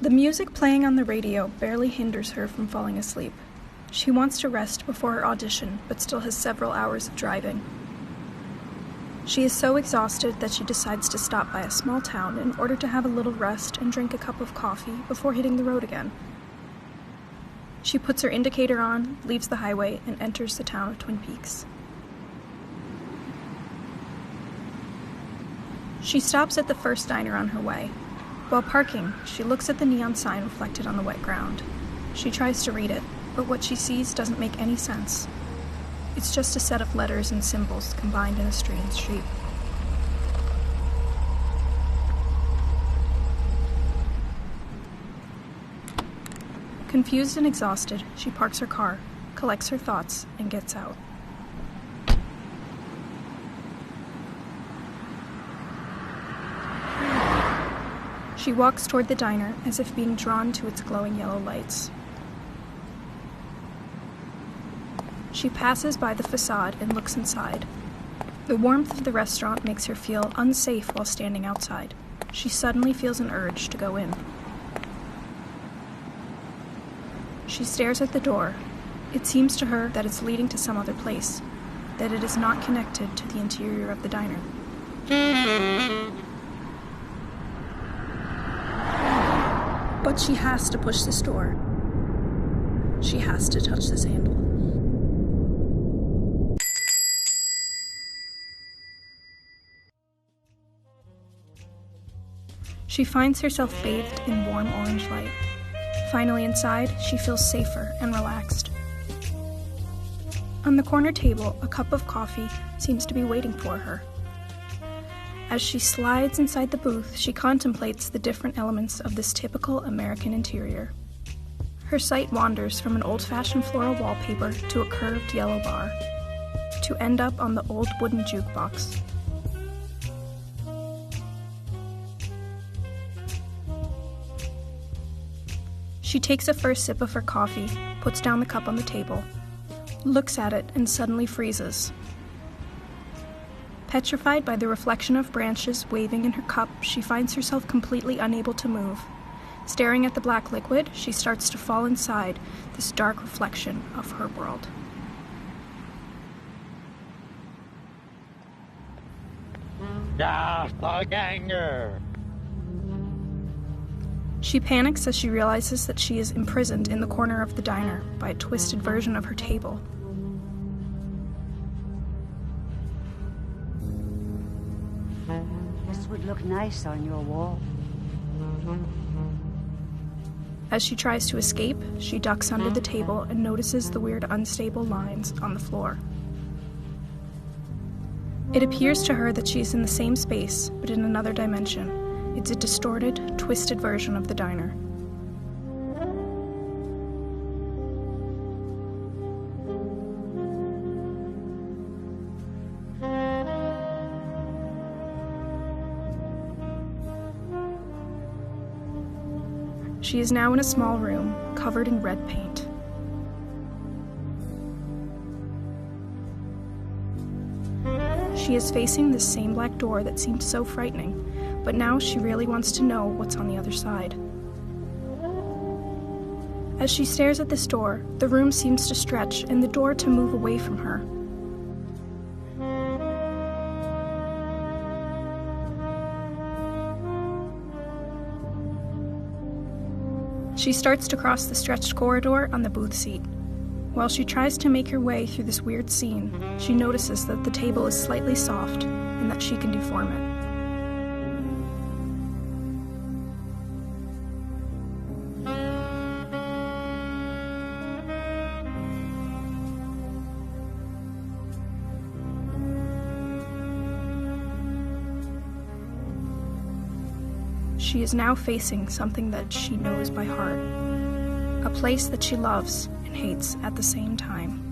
The music playing on the radio barely hinders her from falling asleep. She wants to rest before her audition, but still has several hours of driving. She is so exhausted that she decides to stop by a small town in order to have a little rest and drink a cup of coffee before hitting the road again. She puts her indicator on, leaves the highway, and enters the town of Twin Peaks. She stops at the first diner on her way. While parking, she looks at the neon sign reflected on the wet ground. She tries to read it, but what she sees doesn't make any sense. It's just a set of letters and symbols combined in a strange shape. Confused and exhausted, she parks her car, collects her thoughts, and gets out. She walks toward the diner as if being drawn to its glowing yellow lights. She passes by the facade and looks inside. The warmth of the restaurant makes her feel unsafe while standing outside. She suddenly feels an urge to go in. She stares at the door. It seems to her that it's leading to some other place, that it is not connected to the interior of the diner. But she has to push this door. She has to touch this handle. She finds herself bathed in warm orange light. Finally inside, she feels safer and relaxed. On the corner table, a cup of coffee seems to be waiting for her. As she slides inside the booth, she contemplates the different elements of this typical American interior. Her sight wanders from an old-fashioned floral wallpaper to a curved yellow bar, to end up on the old wooden jukebox. She takes a first sip of her coffee, puts down the cup on the table, looks at it, and suddenly freezes. Petrified by the reflection of branches waving in her cup, she finds herself completely unable to move. Staring at the black liquid, she starts to fall inside this dark reflection of her world. Doppelganger! She panics as she realizes that she is imprisoned in the corner of the diner by a twisted version of her table. This would look nice on your wall. As she tries to escape, she ducks under the table and notices the weird unstable lines on the floor. It appears to her that she is in the same space, but in another dimension. It's a distorted, twisted version of the diner. She is now in a small room, covered in red paint. She is facing this same black door that seemed so frightening, but now she really wants to know what's on the other side. As she stares at this door, the room seems to stretch and the door to move away from her. She starts to cross the stretched corridor on the booth seat. While she tries to make her way through this weird scene, she notices that the table is slightly soft and that she can deform it. She is now facing something that she knows by heart, a place that she loves and hates at the same time.